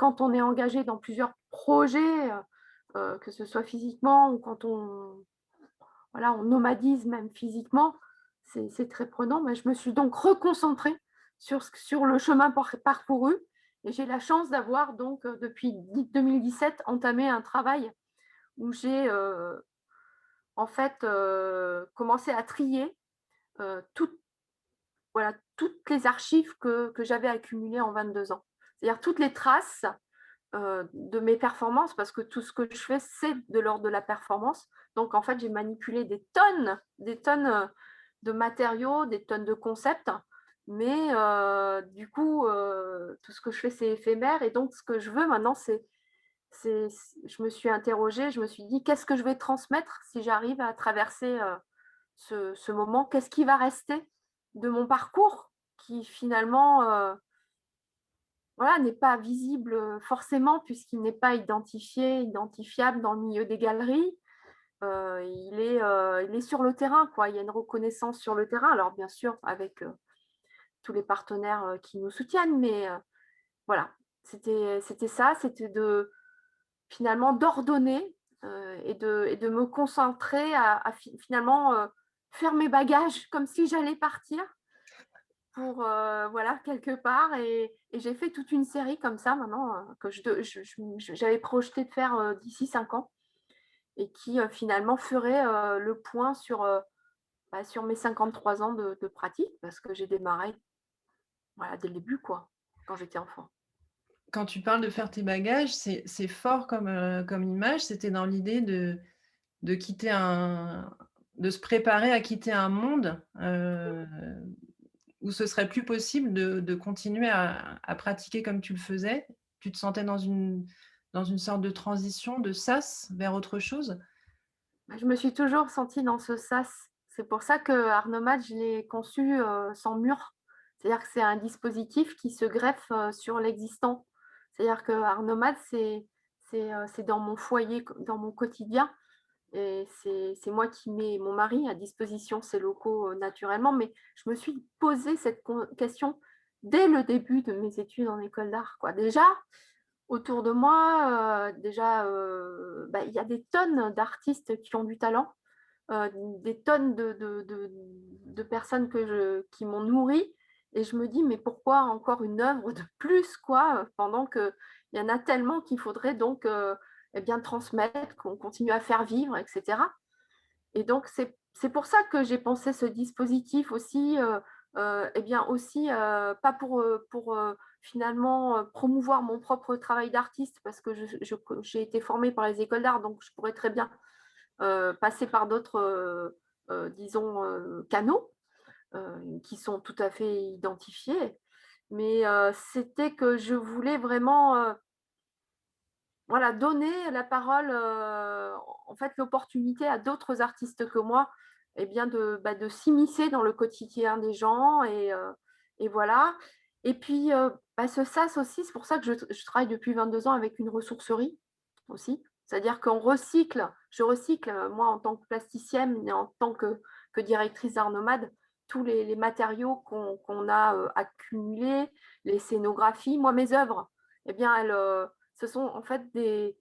quand on est engagé dans plusieurs projets, que ce soit physiquement ou quand on nomadise même physiquement, c'est très prenant. Mais je me suis donc reconcentrée sur le chemin parcouru et j'ai la chance d'avoir donc, depuis 2017 entamé un travail où j'ai, en fait, commencé à trier, toutes toutes les archives que j'avais accumulées en 22 ans. C'est-à-dire toutes les traces, de mes performances, parce que tout ce que je fais, c'est de l'ordre de la performance. Donc en fait, j'ai manipulé des tonnes, de matériaux, des tonnes de concepts, mais du coup, tout ce que je fais, c'est éphémère et donc ce que je veux maintenant, c'est je me suis interrogée, je me suis dit: «Qu'est-ce que je vais transmettre si j'arrive à traverser, ce moment? Qu'est-ce qui va rester de mon parcours qui finalement, voilà, n'est pas visible, forcément puisqu'il n'est pas identifiable dans le milieu des galeries. Il est sur le terrain, quoi. Il y a une reconnaissance sur le terrain. Alors bien sûr avec, tous les partenaires, qui nous soutiennent, mais voilà, c'était ça, c'était de finalement d'ordonner, et de me concentrer à finalement, faire mes bagages comme si j'allais partir pour, voilà, quelque part et j'ai fait toute une série comme ça maintenant, que j'avais projeté de faire, d'ici 5 ans et qui, finalement ferait, le point sur mes 53 ans de pratique parce que j'ai démarré, voilà, dès le début quoi, quand j'étais enfant. Quand tu parles de faire tes bagages, c'est fort comme image. C'était dans l'idée de quitter un de se préparer à quitter un monde, où ce serait plus possible de continuer à pratiquer comme tu le faisais? Tu te sentais dans une sorte de transition, de sas vers autre chose? Bah, je me suis toujours sentie dans ce sas. C'est pour ça que Arnomad, je l'ai conçu, sans mur. C'est-à-dire que c'est un dispositif qui se greffe, sur l'existant. C'est-à-dire que Arnomad, c'est dans mon foyer, dans mon quotidien et c'est moi qui mets mon mari à disposition ces locaux, naturellement. Mais je me suis posé cette question dès le début de mes études en école d'art, quoi. Déjà, autour de moi, bah, il y a des tonnes d'artistes qui ont du talent, des tonnes de personnes qui m'ont nourrie et je me dis: «Mais pourquoi encore une œuvre de plus quoi?» Pendant qu'il y en a tellement qu'il faudrait donc, et bien transmettre, qu'on continue à faire vivre et cetera. Et donc c'est pour ça que j'ai pensé ce dispositif aussi, et bien aussi, pas pour, finalement, promouvoir mon propre travail d'artiste parce que j'ai été formée par les écoles d'art, donc je pourrais très bien, passer par d'autres, disons, canaux, qui sont tout à fait identifiés. Mais, c'était que je voulais vraiment, voilà, donner la parole, en fait, l'opportunité à d'autres artistes que moi, et bien de s'immiscer dans le quotidien des gens et voilà. Et puis, bah, ce sas aussi, c'est pour ça que je travaille depuis 22 ans avec une ressourcerie aussi. C'est-à-dire qu'on recycle je recycle, moi en tant que plasticienne et en tant que directrice d'art nomade, tous les matériaux qu'on a, accumulés, les scénographies. Moi, mes œuvres, eh bien, ce sont en fait des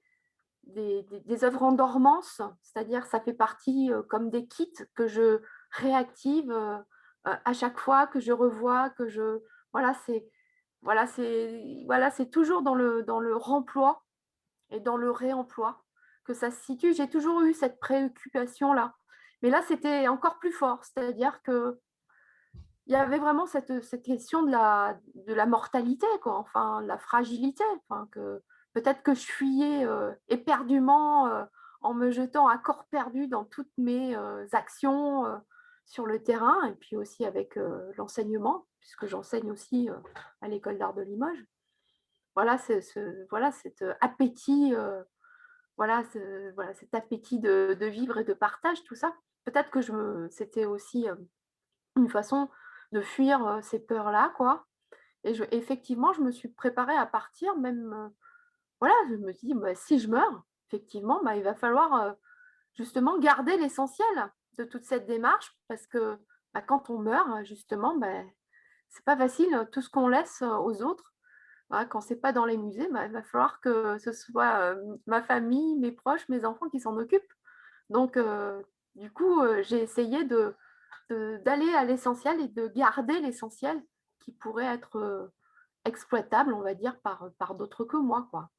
œuvres en dormance, c'est-à-dire ça fait partie, comme des kits que je réactive, à chaque fois, que je revois, que je voilà, c'est toujours dans le remploi et dans le réemploi que ça se situe. J'ai toujours eu cette préoccupation-là. Mais là, c'était encore plus fort, c'est-à-dire qu'il y avait vraiment cette question de la mortalité, quoi, enfin, de la fragilité, enfin, que peut-être que je fuyais, éperdument, en me jetant à corps perdu dans toutes mes, actions, sur le terrain et puis aussi avec, l'enseignement, puisque j'enseigne aussi, à l'école d'art de Limoges. Voilà, voilà cet, appétit, voilà cet appétit de vivre et de partage, tout ça. Peut-être que c'était aussi, une façon de fuir, ces peurs-là, quoi. Et effectivement, je me suis préparée à partir même, voilà, je me dis: «Bah, si je meurs, effectivement, bah, il va falloir, justement garder l'essentiel de toute cette démarche» parce que, bah, quand on meurt, justement, bah, c'est pas facile, tout ce qu'on laisse, aux autres, Voilà, quand c'est pas dans les musées, bah, il va falloir que ce soit, ma famille, mes proches, mes enfants qui s'en occupent. Donc du coup, j'ai essayé d'aller à l'essentiel et de garder l'essentiel qui pourrait être, exploitable, on va dire, par d'autres que moi, quoi.